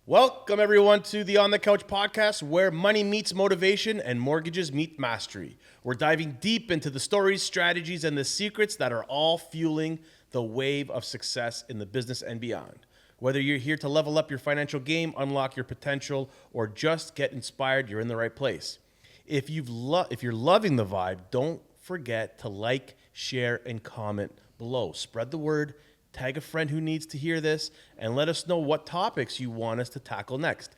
Welcome, everyone, to the On the Couch podcast, where money meets motivation and mortgages meet mastery. We're diving deep into the stories, strategies, and the secrets that are all fueling the wave of success in the business and beyond. Whether you're here to level up your financial game, unlock your potential, or just get inspired, you're in the right place. If you're loving the vibe, don't forget to like, share, and comment below. Spread the word. Tag a friend who needs to hear this, and let us know what topics you want us to tackle next.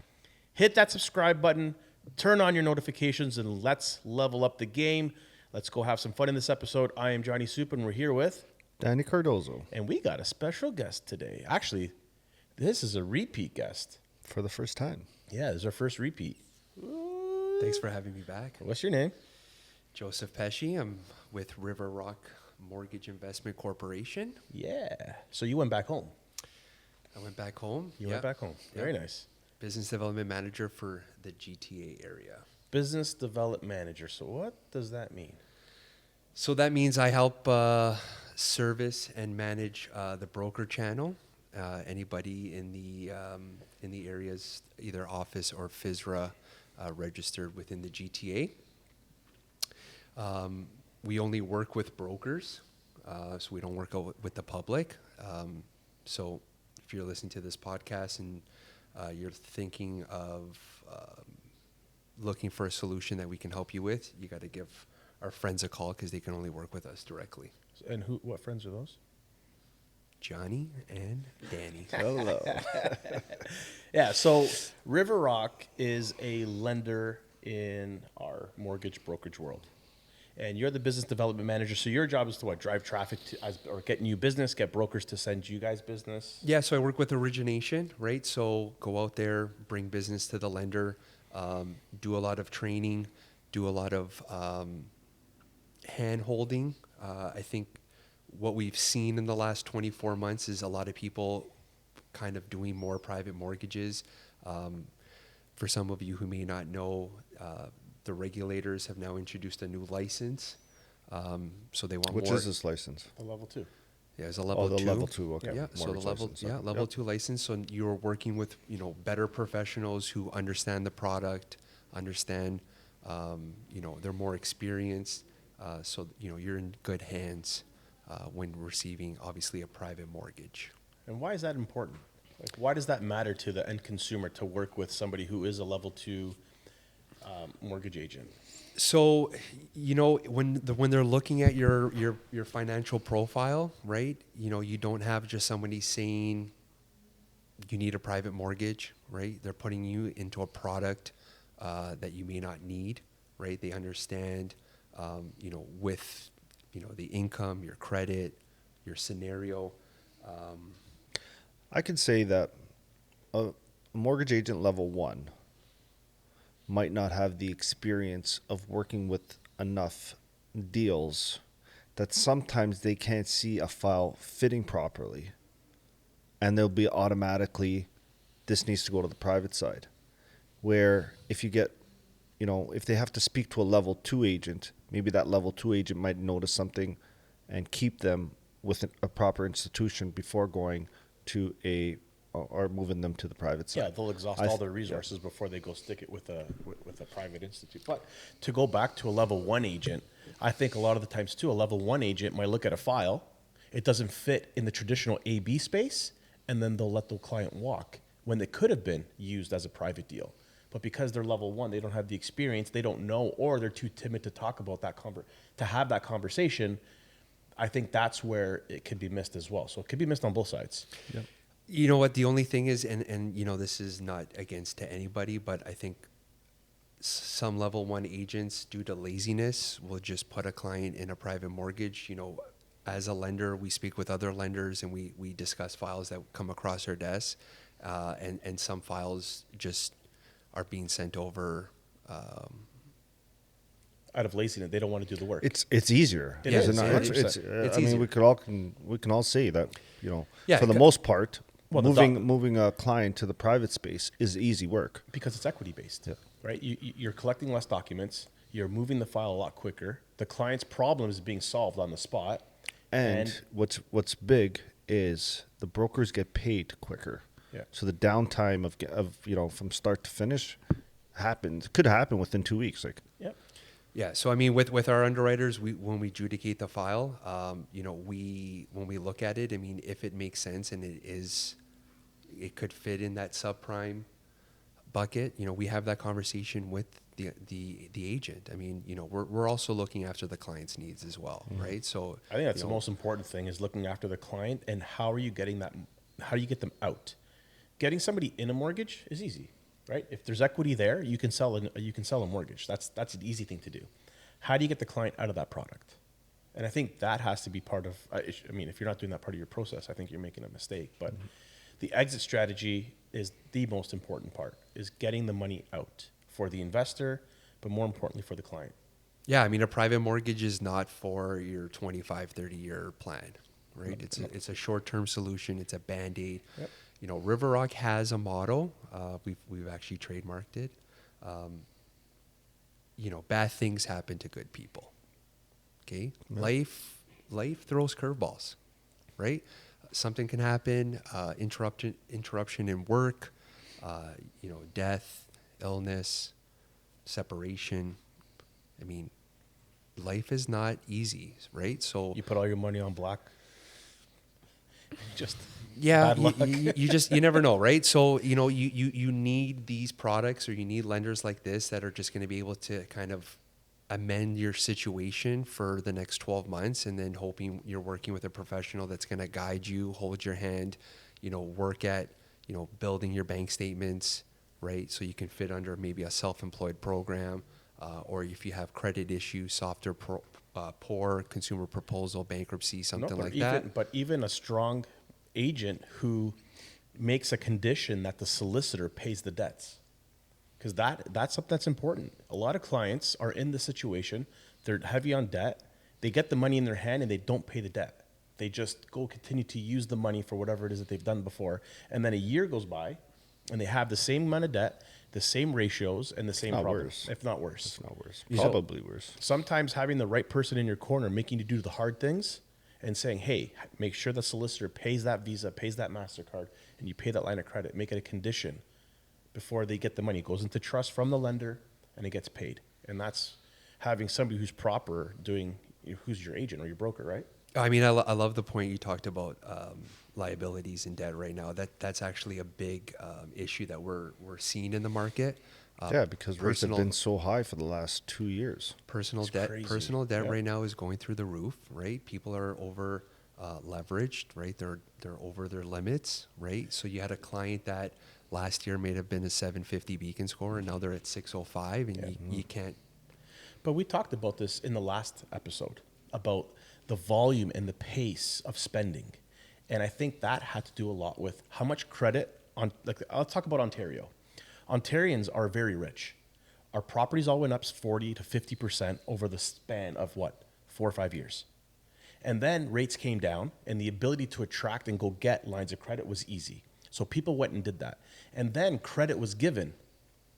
Hit that subscribe button, turn on your notifications, and let's level up the game. Let's go have some fun in this episode. I am Johnny Soup, and we're here with Danny Cardozo. And we got a special guest today. Actually, this is a repeat guest. For the first time. Yeah, this is our first repeat. Thanks for having me back. What's your name? Joseph Pesce. I'm with River Rock Mortgage Investment Corporation. Yeah. So you went back home. I went back home. You went back home. Very nice. Business Development Manager for the GTA area. Business Development Manager. So what does that mean? So that means I help service and manage the broker channel. Anybody in the areas, either office or FISRA, registered within the GTA. We only work with brokers, so we don't work with the public. So if you're listening to this podcast and you're thinking of looking for a solution that we can help you with, you got to give our friends a call because they can only work with us directly. And what friends are those? Johnny and Danny. Hello. Yeah, so River Rock is a lender in our mortgage brokerage world. And you're the business development manager, so your job is to what? Drive traffic or get new business, get brokers to send you guys business? Yeah, so I work with origination, right? So go out there, bring business to the lender, do a lot of training, do a lot of hand-holding. I think what we've seen in the last 24 months is a lot of people kind of doing more private mortgages. For some of you who may not know, the regulators have now introduced a new license, so they want Which more. is this license? The level 2. Yeah, it's a level 2. Oh, the level 2, okay. Yeah, so the Mortgage level, license, yeah, okay. level Yep. 2 license. So you're working with, better professionals who understand the product, understand, they're more experienced. So, you're in good hands when receiving, obviously, a private mortgage. And why is that important? Like, why does that matter to the end consumer to work with somebody who is a level 2 mortgage agent? So, when they're looking at your financial profile, right? You don't have just somebody saying you need a private mortgage, right? They're putting you into a product that you may not need, right? They understand, with the income, your credit, your scenario. I could say that a mortgage agent level 1 might not have the experience of working with enough deals that sometimes they can't see a file fitting properly, and they'll be automatically, this needs to go to the private side. Where if you get, if they have to speak to a level 2 agent, maybe that level 2 agent might notice something and keep them with a proper institution before going to or moving them to the private side. Yeah, they'll exhaust all their resources before they go stick it with a private institute. But to go back to a level 1 agent, I think a lot of the times too, a level 1 agent might look at a file, it doesn't fit in the traditional A/B space, and then they'll let the client walk when it could have been used as a private deal. But because they're level 1, they don't have the experience, they don't know, or they're too timid to talk about that to have that conversation. I think that's where it could be missed as well. So it could be missed on both sides. Yep. You know what? The only thing is, and this is not against to anybody, but I think some level 1 agents, due to laziness, will just put a client in a private mortgage. As a lender, we speak with other lenders and we discuss files that come across our desk, and some files just are being sent over. Out of laziness, they don't want to do the work. It's easier. It is is, it not? yeah. It's It's I mean, easier. we can all say that, Yeah, for the c- most part, Well, moving a client to the private space is easy work. because it's equity based, Yeah. right? You're collecting less documents. You're moving the file a lot quicker. The client's problem is being solved on the spot. And what's big is the brokers get paid quicker. Yep. Yeah. So the downtime of from start to finish could happen within 2 weeks. Like, Yep. Yeah. So I mean, with our underwriters, when we adjudicate the file, when we look at it, I mean, if it makes sense and it could fit in that subprime bucket, we have that conversation with the agent. I mean, we're also looking after the client's needs as well, right? So I think that's the most important thing is looking after the client and how are you getting that? How do you get them out? Getting somebody in a mortgage is easy, right? If there's equity there, you can sell a mortgage. That's an easy thing to do. How do you get the client out of that product? And I think that has to be part of. I mean, if you're not doing that part of your process, I think you're making a mistake. But the exit strategy is the most important part. Is getting the money out for the investor, but more importantly for the client. Yeah, I mean, a private mortgage is not for your 25, 30-year plan, right? It's a short-term solution. It's a Band-Aid. Yep. River Rock has a motto. We've actually trademarked it. Bad things happen to good people. Okay? Yep. Life throws curveballs, right? Something can happen, interruption in work, death, illness, separation. I mean, life is not easy, right? So You put all your money on black. Just yeah, bad luck. you never know, right? So you need these products, or you need lenders like this that are just going to be able to kind of amend your situation for the next 12 months, and then hoping you're working with a professional that's going to guide you, hold your hand, work at building your bank statements, right? So you can fit under maybe a self-employed program, or if you have credit issues, softer poor consumer proposal, bankruptcy, something like that. But even a strong agent who makes a condition that the solicitor pays the debts, because that's something that's important. A lot of clients are in the situation, they're heavy on debt, they get the money in their hand and they don't pay the debt. They just continue to use the money for whatever it is that they've done before. And then a year goes by and they have the same amount of debt, the same ratios, and the same problems, if not worse. It's not worse. So- Probably worse. Sometimes having the right person in your corner, making you do the hard things and saying, hey, make sure the solicitor pays that Visa, pays that MasterCard, and you pay that line of credit. Make it a condition before they get the money. It goes into trust from the lender and it gets paid. And that's having somebody who's proper who's your agent or your broker, right? I mean, I love the point you talked about liabilities and debt right now. That's actually a big issue that we're seeing in the market. Because rates have been so high for the last 2 years. Personal It's debt, crazy. personal debt Yeah. right now is going through the roof, right? People are over leveraged, right? They're over their limits, right? So you had a client that last year may have been a 750 Beacon score, and now they're at 605, and you can't. But we talked about this in the last episode about the volume and the pace of spending. And I think that had to do a lot with how much credit I'll talk about Ontario. Ontarians are very rich. Our properties all went up 40 to 50% over the span of 4 or 5 years. And then rates came down and the ability to attract and go get lines of credit was easy. So people went and did that. And then credit was given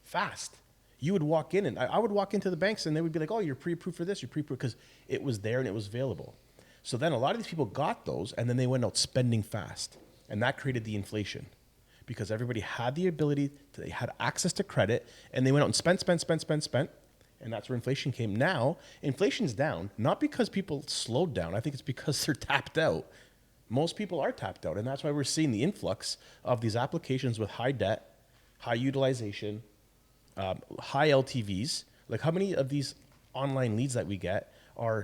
fast. You would walk in and I would walk into the banks and they would be like, oh, you're pre-approved for this, you're pre-approved, because it was there and it was available. So then a lot of these people got those and then they went out spending fast. And that created the inflation because everybody had the ability, they had access to credit and they went out and spent. And that's where inflation came. Now, inflation's down, not because people slowed down. I think it's because they're tapped out. Most people are tapped out. And that's why we're seeing the influx of these applications with high debt, high utilization, high LTVs. Like how many of these online leads that we get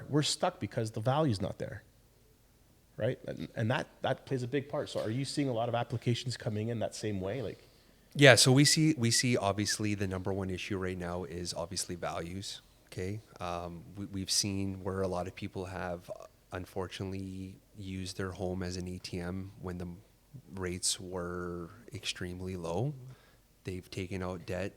we're stuck because the value's not there, right? And that plays a big part. So are you seeing a lot of applications coming in that same way? Like, Yeah, so we see obviously the number one issue right now is obviously values. Okay, we've seen where a lot of people have unfortunately used their home as an ATM when the rates were extremely low. They've taken out debt,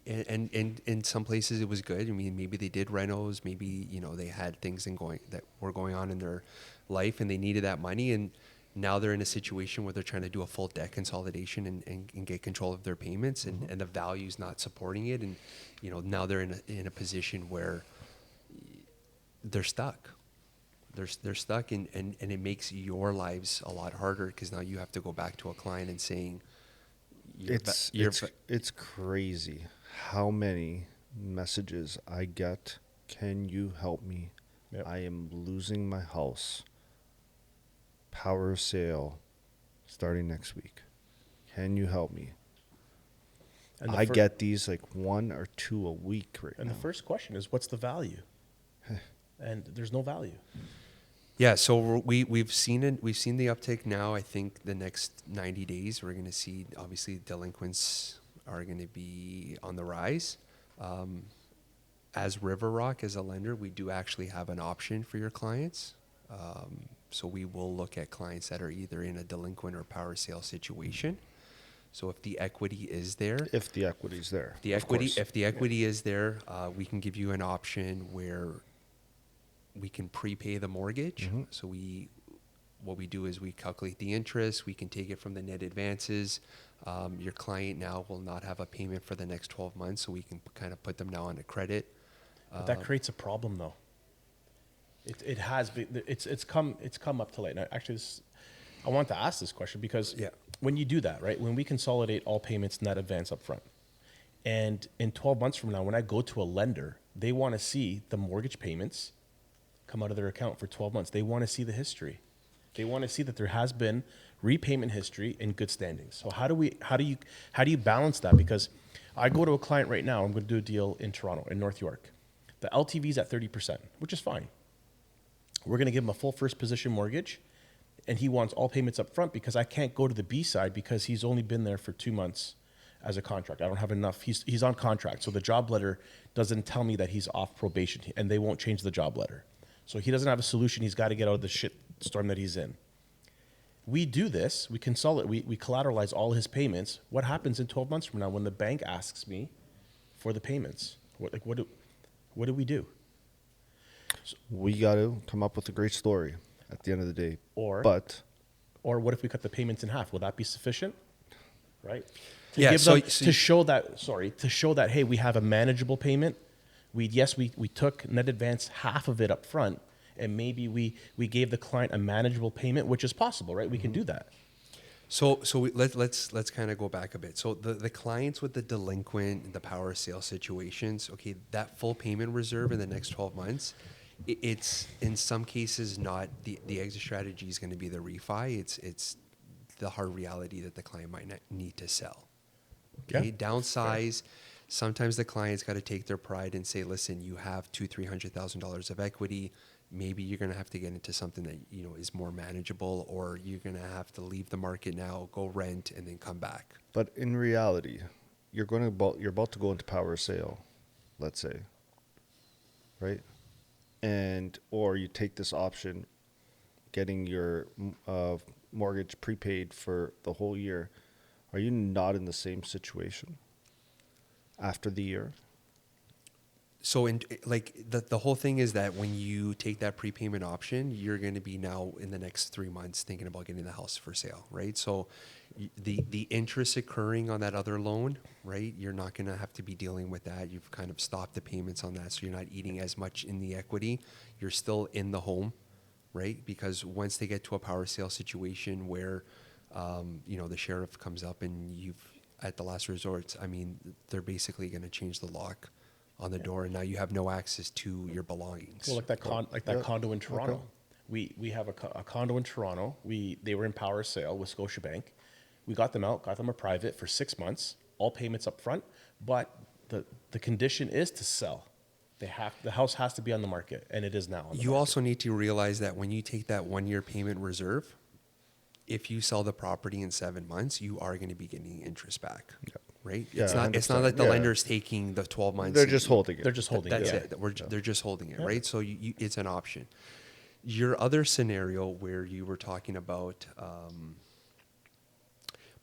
and in some places it was good. I mean, maybe they did renos, maybe they had things that were going on in their life, and they needed that money, and now they're in a situation where they're trying to do a full debt consolidation and get control of their payments, and the value's not supporting it, and now they're in a position where they're stuck. They're stuck, and it makes your lives a lot harder because now you have to go back to a client and saying, It's crazy how many messages I get. Can you help me? Yep. I am losing my house. Power of sale starting next week. Can you help me? And I get these like 1 or 2 a week right And now. the first question is, what's the value? And there's no value. Yeah, so we've seen the uptick now. I think the next 90 days we're going to see, obviously, delinquents are going to be on the rise. As River Rock, as a lender, we do actually have an option for your clients. So we will look at clients that are either in a delinquent or power sale situation. So if the equity is there, If the equity's there. if the equity is there, we can give you an option where we can prepay the mortgage. Mm-hmm. So what we do is we calculate the interest. We can take it from the net advances. Your client now will not have a payment for the next 12 months, so we can kind of put them now on a credit. But that creates a problem, though. It has been, it's come up to late. Now, actually, I want to ask this question because when you do that, right, when we consolidate all payments net advance up front, and in 12 months from now, when I go to a lender, they want to see the mortgage payments come out of their account for 12 months. They want to see the history. They want to see that there has been repayment history in good standing. So how do you balance that? Because I go to a client right now, I'm going to do a deal in Toronto, in North York. The LTV is at 30%, which is fine. We're going to give him a full first position mortgage, and he wants all payments up front because I can't go to the B side because he's only been there for 2 months as a contract. I don't have enough. He's on contract, so the job letter doesn't tell me that he's off probation, and they won't change the job letter. So he doesn't have a solution. He's got to get out of the shit storm that he's in. We do this. We consolidate. We collateralize all his payments. What happens in 12 months from now when the bank asks me for the payments? What do we do? We got to come up with a great story at the end of the day. Or what if we cut the payments in half? Will that be sufficient? Right? To show that, hey, we have a manageable payment. We took net advance half of it up front, and maybe we gave the client a manageable payment, which is possible, right? We can do that. So let's kind of go back a bit. So the clients with the delinquent, the power sale situations, okay, that full payment reserve in the next 12 months, it's in some cases not the exit strategy is going to be the refi. It's the hard reality that the client might not need to sell. Okay, downsize. Sometimes the client's got to take their pride and say, listen, you have $200,000-$300,000 of equity. Maybe you're going to have to get into something that is more manageable, or you're going to have to leave the market now, go rent, and then come back. But in reality, you're about to go into power sale, let's say, right? Or you take this option, getting your mortgage prepaid for the whole year. Are you not in the same situation after the year? So the whole thing is that when you take that prepayment option, you're going to be now in the next 3 months thinking about getting the house for sale, right? So the interest occurring on that other loan, right? You're not going to have to be dealing with that. You've kind of stopped the payments on that, so you're not eating as much in the equity. You're still in the home, right? Because once they get to a power sale situation where the sheriff comes up and at the last resort, I mean, they're basically going to change the lock on the door, and now you have no access to your belongings. Well, that condo in Toronto. Okay. We have a condo in Toronto. They were in power sale with Scotiabank. We got them out, got them a private for 6 months, all payments up front, but the condition is to sell. The house has to be on the market, and it is now on the market. Also need to realize that when you take that 1 year payment reserve, if you sell the property in 7 months, you are going to be getting interest back. Yep. Right? Yeah, it's not like the lender's taking the 12 months. They're just holding it. They're just holding it. That's it. They're just holding it, right? So it's an option. Your other scenario where you were talking about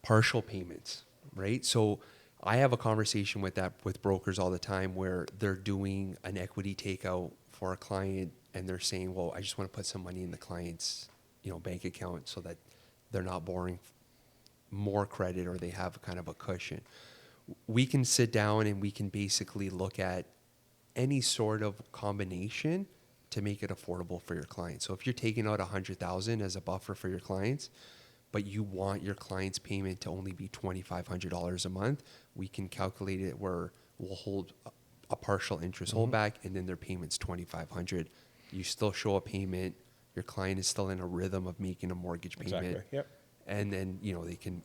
partial payments, right? So I have a conversation with brokers all the time where they're doing an equity takeout for a client, and they're saying, well, I just want to put some money in the client's bank account so that they're not borrowing more credit, or they have kind of a cushion. We can sit down and we can basically look at any sort of combination to make it affordable for your clients. So if you're taking out $100,000 as a buffer for your clients, but you want your client's payment to only be $2,500 a month, we can calculate it where we'll hold a partial interest holdback, and then their payment's $2,500. You still show a payment. Your client is still in a rhythm of making a mortgage payment. Exactly. Yep. And then,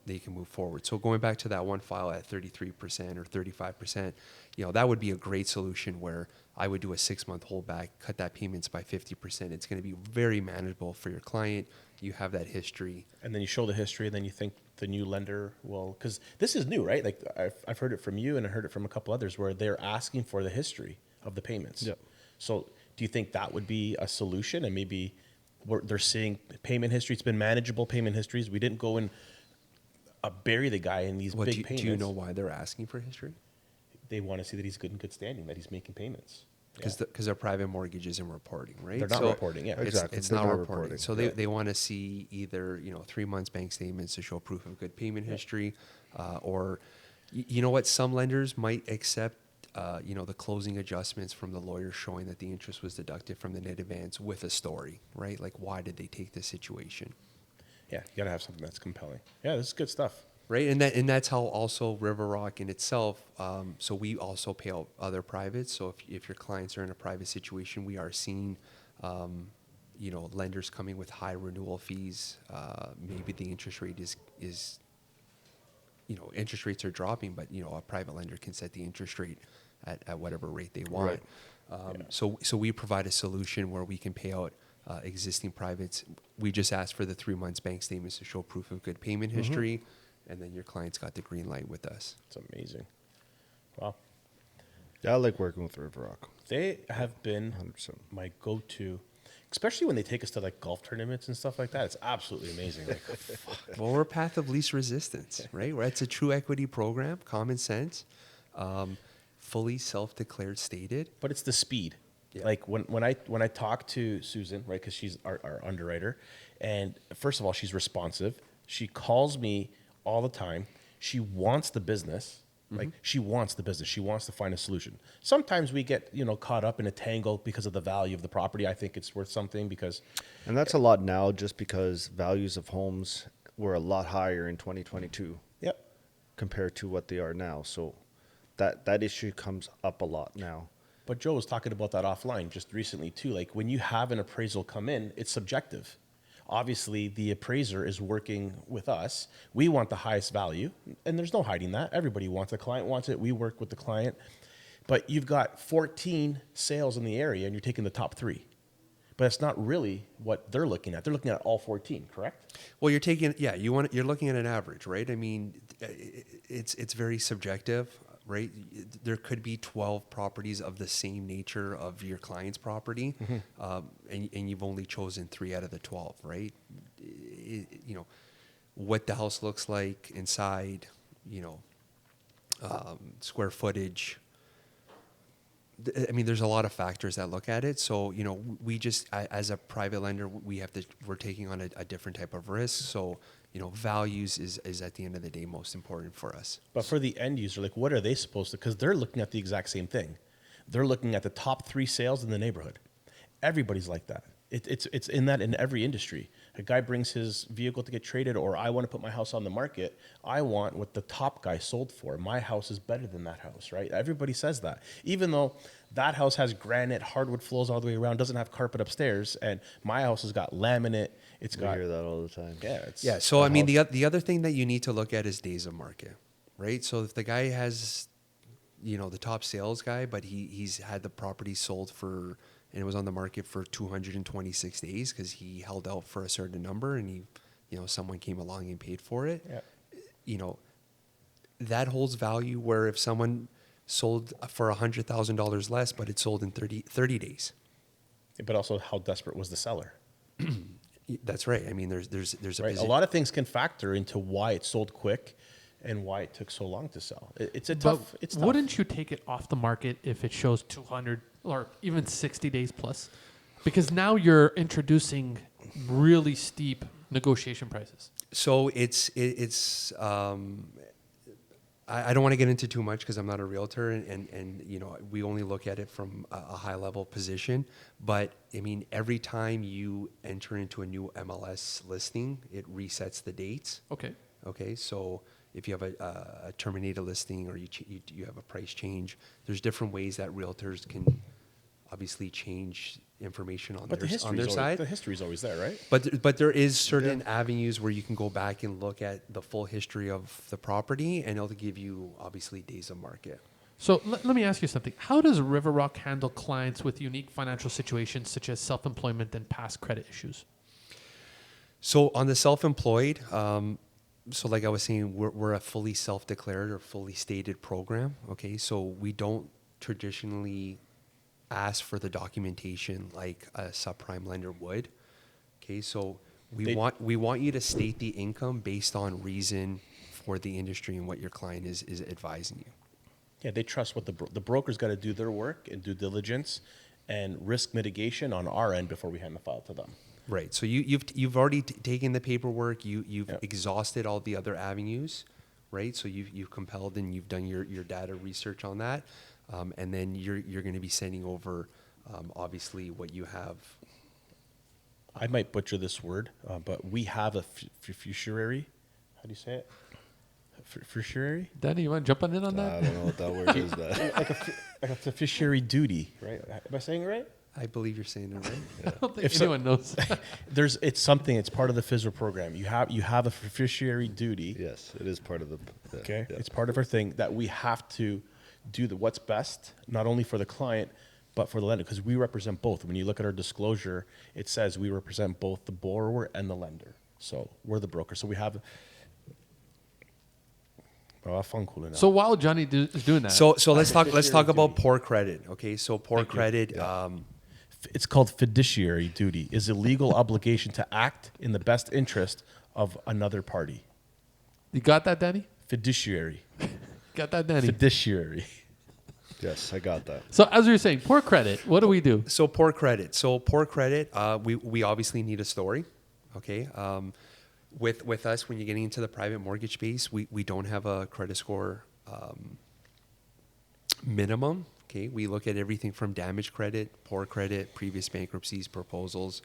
they can move forward. So going back to that one file at 33% or 35%, that would be a great solution where I would do a 6-month holdback, cut that payments by 50%. It's going to be very manageable for your client. You have that history. And then you show the history, and then you think the new lender will, because this is new, right? Like I've heard it from you, and I heard it from a couple others where they're asking for the history of the payments. Yep. So do you think that would be a solution? And maybe they're seeing payment history. It's been manageable payment histories. We didn't go and bury the guy in these big payments. Do you know why they're asking for history? They want to see that he's good in good standing, that he's making payments. Because their private mortgage isn't reporting, right? They're not reporting, yeah. Exactly. It's They're not not reporting. reporting. So they want to see either 3 months bank statements to show proof of good payment history, or you know what, some lenders might accept the closing adjustments from the lawyer showing that the interest was deducted from the net advance with a story, right? Like, why did they take this situation? Yeah, you got to have something that's compelling. Yeah, this is good stuff. Right, and that's how also River Rock in itself. So we also pay out other privates. So if your clients are in a private situation, we are seeing, lenders coming with high renewal fees. Maybe the interest rate is interest rates are dropping, but a private lender can set the interest rate at whatever rate they want. Right. So we provide a solution where we can pay out existing privates. We just ask for the 3 months bank statements to show proof of good payment history. And then your client's got the green light with us. It's amazing. Wow. Yeah, I like working with River Rock. They have been 100%. my go-to, especially when they take us to like golf tournaments and stuff like that. It's absolutely amazing. Like, fuck. Well, we're a path of least resistance, right? It's a true equity program, common sense, fully self-declared stated. But it's the speed. Yeah. Like when I talk to Susan, right, because she's our underwriter, and first of all, she's responsive. She calls me all the time. She wants the business. Like, she wants the business. She wants to find a solution. Sometimes we get, caught up in a tangle because of the value of the property. I think it's worth something because... And that's a lot now just because values of homes were a lot higher in 2022 Yep. compared to what they are now. So that issue comes up a lot now. But Joe was talking about that offline just recently too. Like, when you have an appraisal come in, it's subjective. Obviously, the appraiser is working with us. We want the highest value, and there's no hiding that. Everybody wants it. The client wants it. We work with the client. But you've got 14 sales in the area, and you're taking the top 3. But it's not really what they're looking at. They're looking at all 14, correct? Well, you're looking at an average, right? I mean, it's very subjective, right? There could be 12 properties of the same nature of your client's property, and you've only chosen 3 out of the 12, right? What the house looks like inside, square footage. I mean, there's a lot of factors that look at it. So, we just, as a private lender, we're taking on a different type of risk. So, values is at the end of the day most important for us. But for the end user, like, what are they supposed to? Because they're looking at the exact same thing. They're looking at the top 3 sales in the neighborhood. Everybody's like that. It's in that in every industry. A guy brings his vehicle to get traded, or I want to put my house on the market. I want what the top guy sold for. My house is better than that house, right? Everybody says that. Even though that house has granite, hardwood floors all the way around, doesn't have carpet upstairs, and my house has got laminate. It's We got... hear that all the time. Yeah. So, I mean, the other thing that you need to look at is days of market, right? So if the guy has, the top sales guy, but he's had the property sold for... and it was on the market for 226 days because he held out for a certain number, and someone came along and paid for it. Yeah. That holds value where if someone sold for $100,000 less, but it sold in 30 days. But also, how desperate was the seller? That's right. I mean, there's a Right. A lot of things can factor into why it sold quick and why it took so long to sell. It's tough. Wouldn't you take it off the market if it shows 200 or even 60 days plus? Because now you're introducing really steep negotiation prices. So it's I don't want to get into too much because I'm not a realtor, and you know, we only look at it from a high level position. But I mean, every time you enter into a new MLS listing, it resets the dates. Okay. Okay, so if you have a terminated listing or you have a price change, there's different ways that realtors can obviously change information on But their side. the history's always there, right? But there is certain avenues where you can go back and look at the full history of the property, and it'll give you obviously days of market. So let me ask you something. How does River Rock handle clients with unique financial situations such as self-employment and past credit issues? So on the self-employed, so like I was saying, we're a fully self-declared or fully stated program. Okay, so we don't traditionally ask for the documentation like a subprime lender would. Okay, so we want you to state the income based on reason for the industry and what your client is advising you. Yeah, they trust what the broker's got to do their work and due diligence and risk mitigation on our end before we hand the file to them. Right. So you've already taken the paperwork. You've Yep. exhausted all the other avenues, right? So you've compelled and you've done your data research on that, and then you're going to be sending over, obviously what you have. I might butcher this word, but we have a fiduciary. How do you say it? Fiduciary? Danny, you want to jump in on that? I don't know what that word is. That Like a fiduciary duty, right? Am I saying it right? I believe you're saying it right. I don't think anyone knows. It's something. It's part of the FISRA program. You have a fiduciary duty. yes, it is part of the. Okay, yeah. it's part of our thing that we have to do what's best, not only for the client but for the lender, because we represent both. When you look at our disclosure, it says we represent both the borrower and the lender. So we're the broker. So we have. Oh, fun, cool enough. So while Johnny is doing that, So let's talk Fiduciary about duty. poor credit. Okay, so poor Thank you. credit. It's called fiduciary duty. Is a legal obligation to act in the best interest of another party. you got that, Danny? Fiduciary. Got that, Danny? Fiduciary. Yes, I got that. So as you were saying, poor credit. What do we do? So poor credit. We obviously need a story. Okay. With us, when you're getting into the private mortgage space, we don't have a credit score minimum. Okay, we look at everything from damaged credit, poor credit, previous bankruptcies, proposals,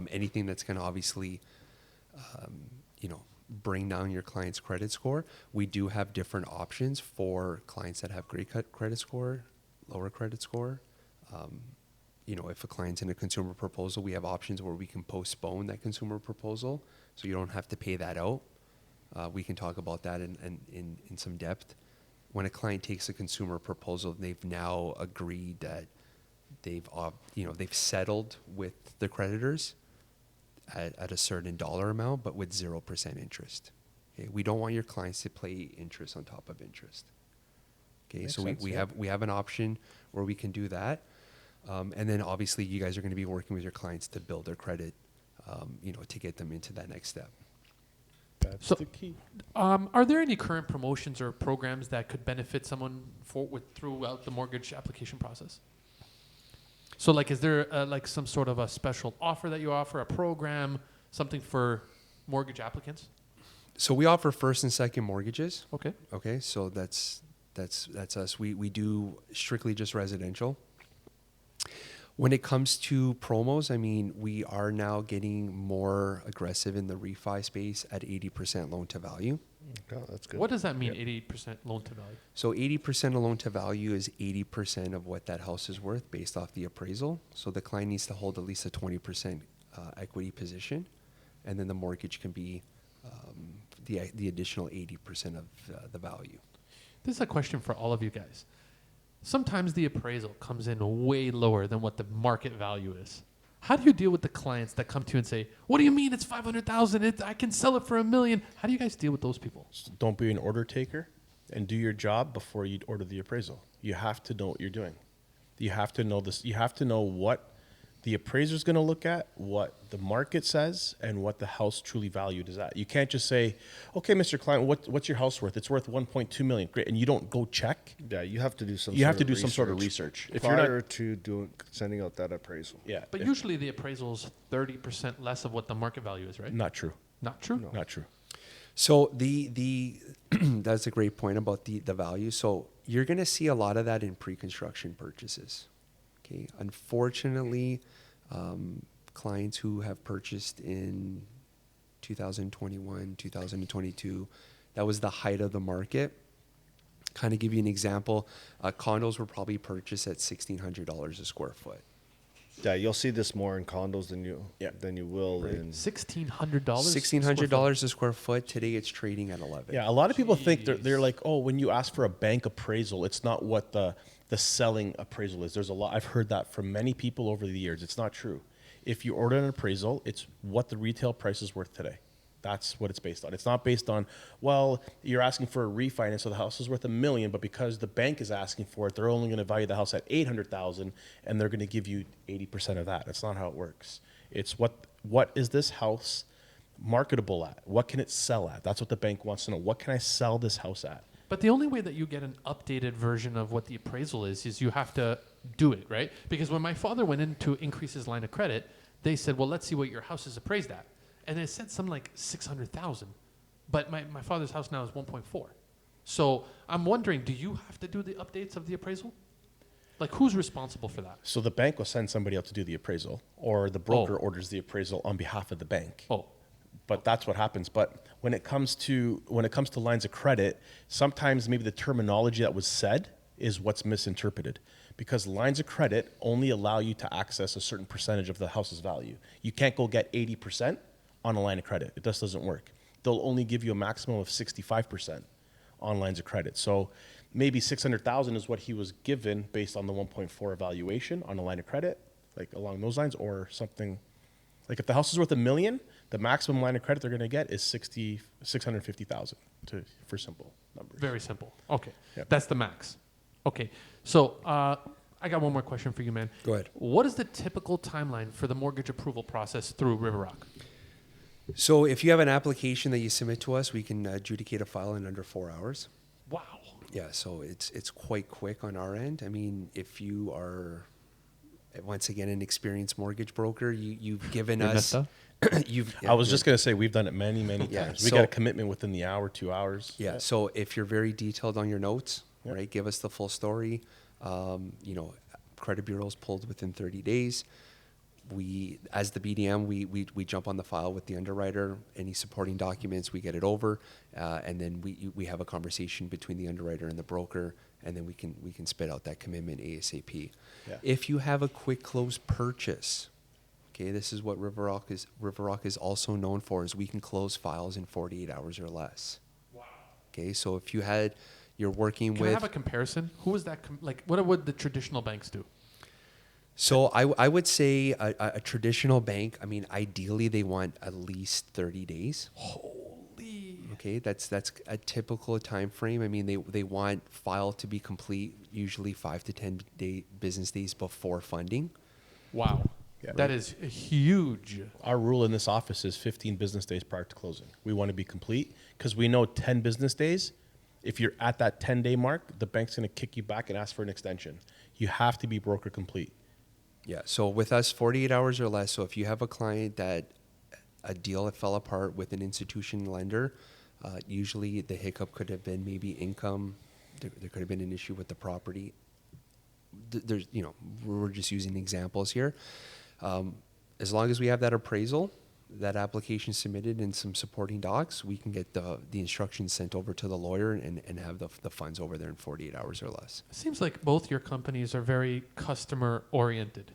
anything that's going to obviously, bring down your client's credit score. We do have different options for clients that have great credit score, lower credit score. If a client's in a consumer proposal, we have options where we can postpone that consumer proposal, so you don't have to pay that out. We can talk about that in some depth. When a client takes a consumer proposal, they've now agreed that they've settled with the creditors at a certain dollar amount, but with 0% interest. Okay, we don't want your clients to pay interest on top of interest. Okay, Makes so sense, we yeah. have an option where we can do that, and then obviously you guys are going to be working with your clients to build their credit, to get them into that next step. That's So- the key. Are there any current promotions or programs that could benefit someone throughout the mortgage application process? So, like, is there like some sort of a special offer that you offer, a program, something for mortgage applicants? So we offer first and second mortgages. Okay. Okay, so that's us. We do strictly just residential. When it comes to promos, I mean, we are now getting more aggressive in the refi space at 80% loan to value. Oh, that's good. What does that mean, 88% loan to value? So 80% of loan to value is 80% of what that house is worth based off the appraisal. So the client needs to hold at least a 20% equity position, and then the mortgage can be the additional 80% of the value. This is a question for all of you guys. Sometimes the appraisal comes in way lower than what the market value is. How do you deal with the clients that come to you and say, "What do you mean it's 500,000? I can sell it for $1 million." How do you guys deal with those people? Don't be an order taker and do your job before you order the appraisal. You have to know what you're doing. You have to know this. You have to know what the appraiser's going to look at, what the market says, and what the house truly valued is at. You can't just say, "Okay, Mr. Client, what's your house worth? It's worth 1.2 million." Great, and you don't go check. Yeah, you have to do some. You have sort to of do some sort of research. If you're prior not, to sending out that appraisal. yeah, But usually the appraisal is 30% less of what the market value is, right? not true. Not true? No. Not true. So the that's a great point about the value. So you're going to see a lot of that in pre-construction purchases. Okay, unfortunately, clients who have purchased in 2021, 2022, that was the height of the market. Kind of give you an example, condos were probably purchased at $1,600 a square foot. Yeah, you'll see this more in condos than you will in. $1,600. $1,600 a square foot. Today it's trading at 11. Yeah, a lot of people think they're like, oh, when you ask for a bank appraisal, it's not what the selling appraisal is. There's a lot. I've heard that from many people over the years. It's not true. If you order an appraisal, it's what the retail price is worth today. That's what it's based on. It's not based on, well, you're asking for a refinance, so the house is worth $1 million, but because the bank is asking for it, they're only going to value the house at $800,000, and they're going to give you 80% of that. That's not how it works. It's what is this house marketable at? What can it sell at? That's what the bank wants to know. What can I sell this house at? But the only way that you get an updated version of what the appraisal is you have to do it, right? Because when my father went in to increase his line of credit, they said, well, let's see what your house is appraised at. And it said something like 600,000, but my father's house now is 1.4. So I'm wondering, do you have to do the updates of the appraisal? Like, who's responsible for that? So the bank will send somebody out to do the appraisal, or the broker orders the appraisal on behalf of the bank. Oh, But that's what happens. But when it comes to lines of credit, sometimes maybe the terminology that was said is what's misinterpreted, because lines of credit only allow you to access a certain percentage of the house's value. You can't go get 80% on a line of credit. It just doesn't work. They'll only give you a maximum of 65% on lines of credit. So maybe 600,000 is what he was given based on the 1.4 evaluation on a line of credit, like along those lines, or something. Like if the house is worth $1 million, the maximum line of credit they're going to get is 650,000 for simple numbers. very simple. Okay, Yep. That's the max. Okay, so I got one more question for you, man. Go ahead. What is the typical timeline for the mortgage approval process through River Rock? So if you have an application that you submit to us, we can adjudicate a file in under 4 hours. Wow. Yeah, so it's quite quick on our end. I mean, if you are, once again, an experienced mortgage broker, you've given us... I was just going to say, we've done it many, many Yeah, times. We so- got a commitment within the hour, 2 hours. Yeah, so if you're very detailed on your notes, Yep. right, give us the full story. Credit bureaus pulled within 30 days. We, as the BDM, we jump on the file with the underwriter. Any supporting documents, we get it over, and then we have a conversation between the underwriter and the broker, and then we can spit out that commitment ASAP. Yeah. If you have a quick close purchase, okay, this is what River Rock is also known for, is we can close files in 48 hours or less. Wow. Okay, so if you're working Can with... I have a comparison? Who is that? What would the traditional banks do? So I would say a traditional bank, I mean, ideally they want at least 30 days. Holy. Okay, that's a typical time frame. I mean, they want file to be complete usually 5 to 10 business days before funding. Wow. Yeah. That is huge. Our rule in this office is 15 business days prior to closing. We want to be complete because we know 10 business days, if you're at that 10-day mark, the bank's going to kick you back and ask for an extension. You have to be broker complete. Yeah, so with us, 48 hours or less. So if you have a client that a deal that fell apart with an institution lender, usually the hiccup could have been maybe income. There could have been an issue with the property. There's, we're just using examples here. As long as we have that appraisal, that application submitted, and some supporting docs, we can get the instructions sent over to the lawyer and have the funds over there in 48 hours or less. It seems like both your companies are very customer oriented.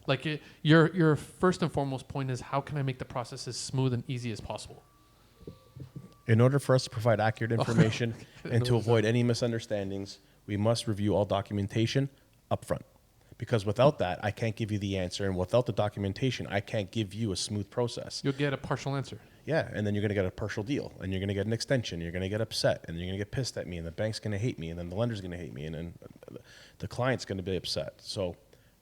Like your first and foremost point is, how can I make the process as smooth and easy as possible? In order for us to provide accurate information and to No, avoid any misunderstandings, we must review all documentation upfront. Because without that, I can't give you the answer. And without the documentation, I can't give you a smooth process. You'll get a partial answer. Yeah, and then you're going to get a partial deal, and you're going to get an extension, you're going to get upset, and you're going to get pissed at me, and the bank's going to hate me, and then the lender's going to hate me, and then the client's going to be upset. So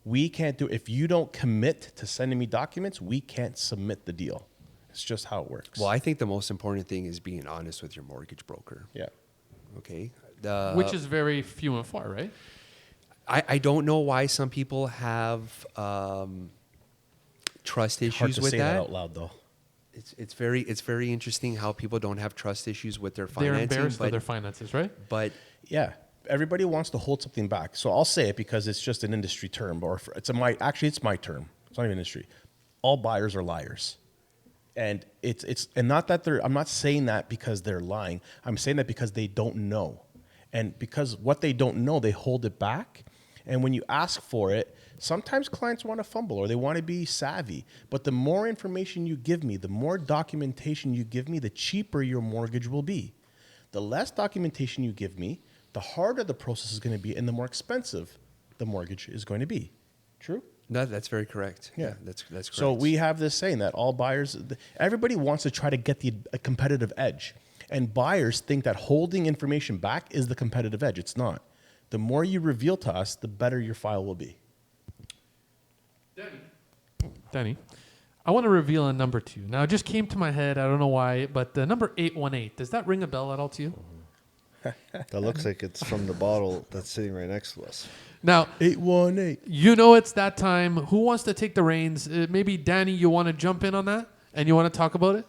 we can't do, if you don't commit to sending me documents, we can't submit the deal. It's just how it works. Well, I think the most important thing is being honest with your mortgage broker. Yeah. Okay. Which is very few and far, right? I don't know why some people have trust Hard issues to with say that. that out loud, though. it's very interesting how people don't have trust issues with their They're financing. embarrassed of their finances, right? But Yeah. Everybody wants to hold something back. So I'll say it because it's just an industry term, or it's my term. It's not even industry. All buyers are liars. And it's not that I'm not saying that because they're lying. I'm saying that because they don't know. And because what they don't know, they hold it back. And when you ask for it, sometimes clients want to fumble or they want to be savvy. But the more information you give me, the more documentation you give me, the cheaper your mortgage will be. The less documentation you give me, the harder the process is going to be and the more expensive the mortgage is going to be. True? no, that's very correct. Yeah. That's correct. So we have this saying that all buyers, everybody wants to try to get a competitive edge. And buyers think that holding information back is the competitive edge. It's not. The more you reveal to us, the better your file will be. Danny, I want to reveal a number to you. Now, it just came to my head. I don't know why, but the number 818, does that ring a bell at all to you? That looks like it's from the bottle that's sitting right next to us. Now, 818. you know it's that time. Who wants to take the reins? Maybe, Danny, you want to jump in on that? And you want to talk about it?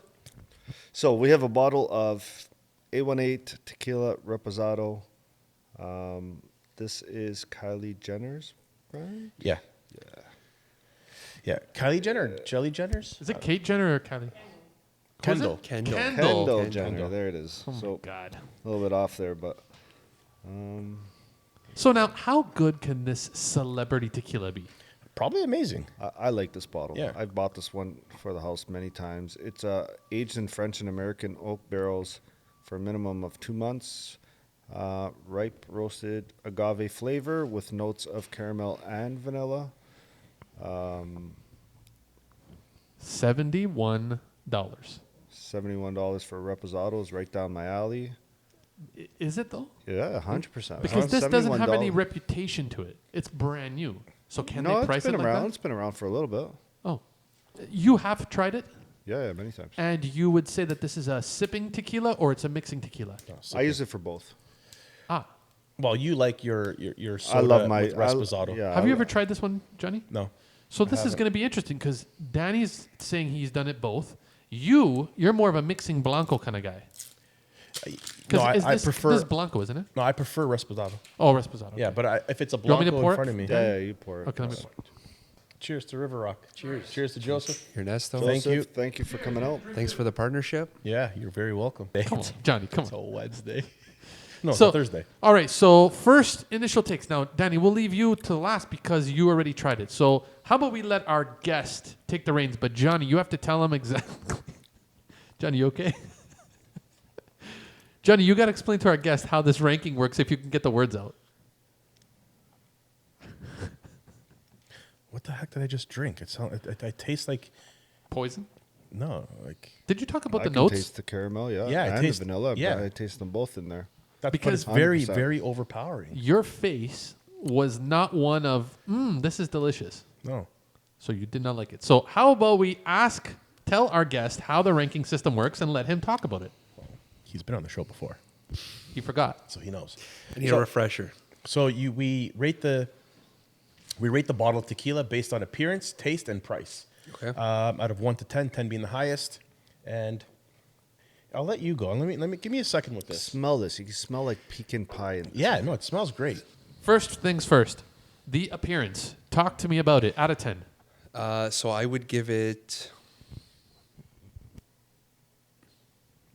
So we have a bottle of 818 Tequila Reposado. This is Kylie Jenner's, right? Yeah. Yeah. Kylie Jenner or Jelly Jenner's? Is it Kate Jenner or Kylie? Kendall. Kendall. Kendall Jenner. There it is. Oh, my So God. a little bit off there, but So now, how good can this celebrity tequila be? Probably amazing. I like this bottle. Yeah. I've bought this one for the house many times. It's aged in French and American oak barrels for a minimum of 2 months. Ripe roasted agave flavor with notes of caramel and vanilla. $71. $71 for Reposado is right down my alley. Is it though? Yeah, 100%. Because this doesn't have any $71. reputation to it. It's brand new. So can No, they price it's been it like around. that? It's been around for a little bit. Oh, you have tried it, Yeah, many times. and you would say that this is a sipping tequila or it's a mixing tequila. I use it for both. Ah, Well, you like your soda I love my with Reposado. yeah, have you ever tried this one, Johnny? No. So this is going to be interesting because Danny's saying he's done it both. You're more of a mixing blanco kind of guy. No, I this prefer. this blanco, isn't it? No, I prefer Reposado. Oh, Reposado. Yeah, but if it's a You want me to Blanco pour in it? front of me. Yeah, you pour it. Okay, let me pour. Cheers to River Rock. Cheers. Cheers to Joseph. Ernesto, Thank you. Thank you for coming out. thanks for the partnership. Yeah, you're very welcome. Come on, Johnny, come It's on. a Wednesday. No, it's So a Thursday. All right, so first initial takes. Now, Danny, we'll leave you to last because you already tried it. So how about we let our guest take the reins? But Johnny, you have to tell him exactly. Johnny, you okay? Johnny, you got to explain to our guest how this ranking works if you can get the words out. What the heck did I just drink? I taste like Poison? no, like Did you talk about I the can notes? taste the caramel, yeah, Yeah, I and taste- the vanilla. yeah. I taste them both in there. that's Because- but it's very 100%. very overpowering. Your face was not one of, this is delicious. No. So you did not like it. So how about we tell our guest how the ranking system works and let him talk about it. He's been on the show before, He forgot. so he knows. I need a refresher. So we rate the bottle of tequila based on appearance, taste, and price. Okay. Out of 1 to 10, 10 being the highest, and I'll let you go. Let me give me a second with this. Smell this. You can smell like pecan pie. Yeah, no, it smells great. First things first, the appearance. Talk to me about it. Out of 10. So I would give it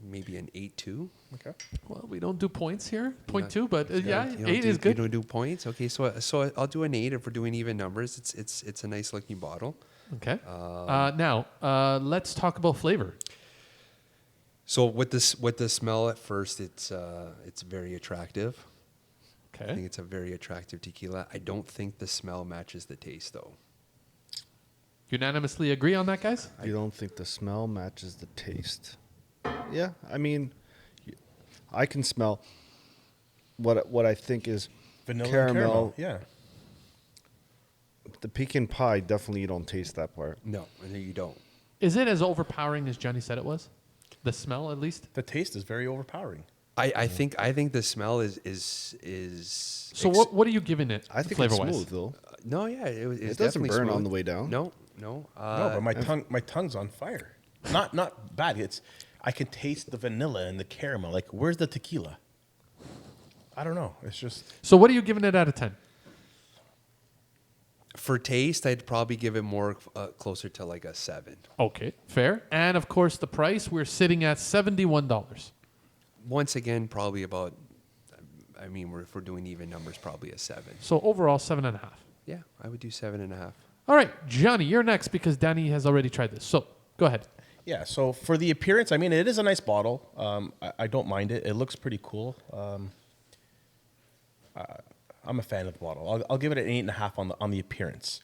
maybe an 8.2. Okay. Well, we don't do points here. Point Not- two, but yeah, You don't 8 do- is good. You don't do points. Okay, so I'll do an 8 if we're doing even numbers. It's a nice looking bottle. Okay. Now, let's talk about flavor. So with the smell at first, it's very attractive. I think Okay. it's a very attractive tequila. I don't think the smell matches the taste though. Unanimously agree on that, guys? You don't think the smell matches the taste? Yeah, I mean, I can smell what I think is Vanilla and caramel. Yeah. The pecan pie, definitely you don't taste that part. No, you don't. Is it as overpowering as Johnny said it was? The smell, at least? The taste is very overpowering. I think the smell is So what are you giving it I think it's flavor-wise? smooth though. No, yeah, it's It doesn't definitely burn smooth. on the way down. No. No, but my tongue's on fire. Not bad. I can taste the vanilla and the caramel. Like, where's the tequila? I don't know. It's just So what are you giving it out of 10? For taste, I'd probably give it more closer to like a 7. Okay, fair. And of course, the price, we're sitting at $71. Once again, probably about. I mean, if we're doing even numbers, probably a 7. So overall, 7.5. Yeah, I would do 7.5. All right, Johnny, you're next because Danny has already tried this. So go ahead. yeah. So for the appearance, I mean, it is a nice bottle. I don't mind it. It looks pretty cool. I'm a fan of the bottle. I'll give it an 8.5 on the appearance.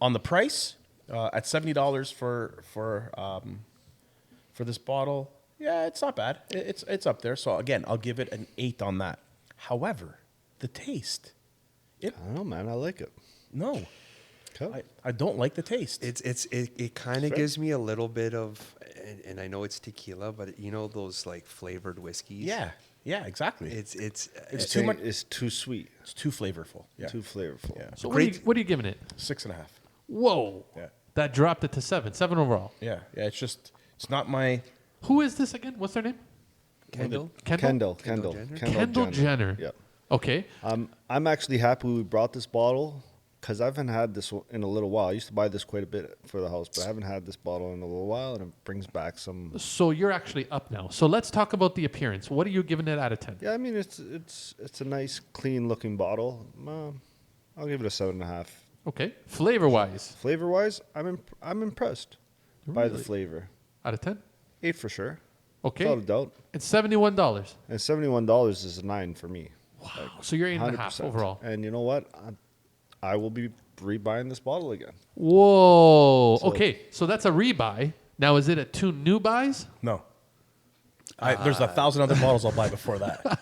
On the price, at $70 for this bottle, yeah, it's not bad. It's up there. So again, I'll give it an 8 on that. However, the taste, I don't know, man. I like it. no, Okay. I don't like the taste. It kind of Fair. gives me a little bit of, and I know it's tequila, but you know those like flavored whiskeys. yeah, exactly. It's It's too much. It's too sweet. It's too flavorful. Yeah, Too flavorful. Yeah. So Great. what are you giving it? 6.5. Whoa. Yeah. That dropped it to 7. 7 overall. Yeah. It's not my. Who is this again? What's their name? Kendall. Kendall Kendall Jenner. Yeah. Okay. I'm actually happy we brought this bottle because I haven't had this in a little while. I used to buy this quite a bit for the house, but I haven't had this bottle in a little while, and it brings back some. So you're actually up now. So let's talk about the appearance. What are you giving it out of 10? Yeah, I mean it's a nice, clean looking bottle. I'll give it a 7.5. Okay. Flavor wise, Flavor wise, I'm impressed by the Really? flavor. out of 10? 8 for sure. Okay. Without a doubt. It's $71. And $71 is a 9 for me. Wow. So you're 8.5 100%. overall. And you know what? I will be rebuying this bottle again. Whoa. So- Okay. So that's a rebuy. Now, is it a 2 new buys? No. There's 1,000 other bottles I'll buy before that.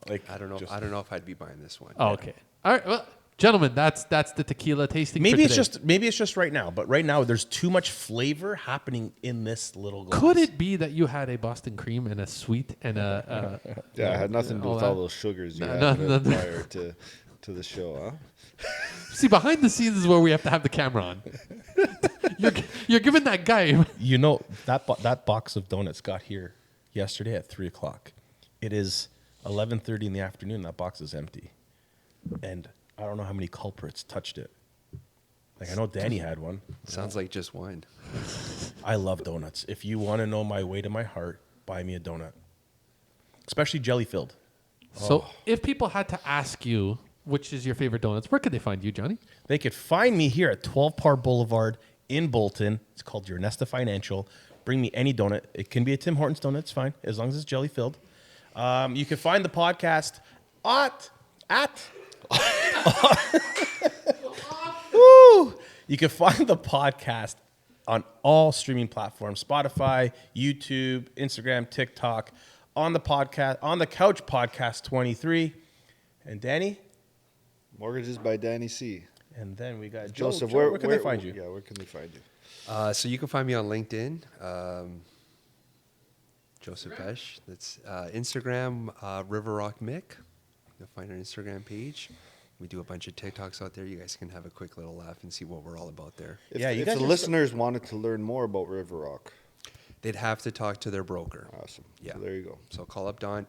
Like I don't know. just- I don't know if I'd be buying this one. Oh, okay. All right. Well, gentlemen, that's the tequila tasting. Maybe for it's today. just right now, but right now there's too much flavor happening in this little glass. Could it be that you had a Boston cream and a sweet and a? Yeah, it had nothing to do all with all that? those sugars you No, had no, no. prior to the show, huh? See, behind the scenes is where we have to have the camera on. you're giving that guy. You know that box of donuts got here yesterday at 3:00. It is 11:30 in the afternoon. That box is empty, and I don't know how many culprits touched it. Like I know Danny had one. Sounds like just one. I love donuts. If you want to know my way to my heart, buy me a donut, especially jelly filled. So, if people had to ask you which is your favorite donuts, where could they find you, Johnny? They could find me here at 12 Par Boulevard in Bolton. It's called Your Nesta Financial. Bring me any donut. It can be a Tim Hortons donut. It's fine, as long as it's jelly filled. You can find the podcast Woo! You can find the podcast on all streaming platforms: Spotify, YouTube, Instagram, TikTok. On the podcast, on the Couch Podcast 23. And Danny? Mortgages by Danny C. And then we got Joseph, Joe, where can they find you? Yeah, where can they find you? So you can find me on LinkedIn, Joseph Pesce. That's Instagram, River Rock Mick. You'll find our Instagram page. We do a bunch of TikToks out there. You guys can have a quick little laugh and see what we're all about there. Yeah, you if guys the are listeners wanted to learn more about River Rock, They'd have to talk to their broker. awesome. Yeah. So there you go. So call up Donnie.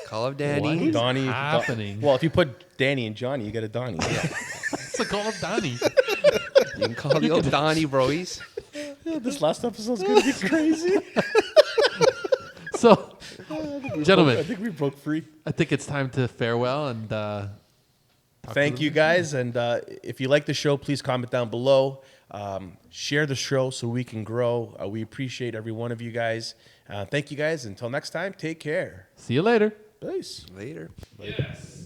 Call up Danny. What? Donnie. happening? Well, if you put Danny and Johnny, you get a Donnie. It's a call of Donnie. You can call the old Donnie, broies. This last episode's going to be crazy. So, I gentlemen, think we broke free. I think it's time to farewell and Thank you guys. And if you like the show, please comment down below. Share the show so we can grow. We appreciate every one of you guys. Thank you guys. Until next time, take care. See you later. Peace. Later. Yes.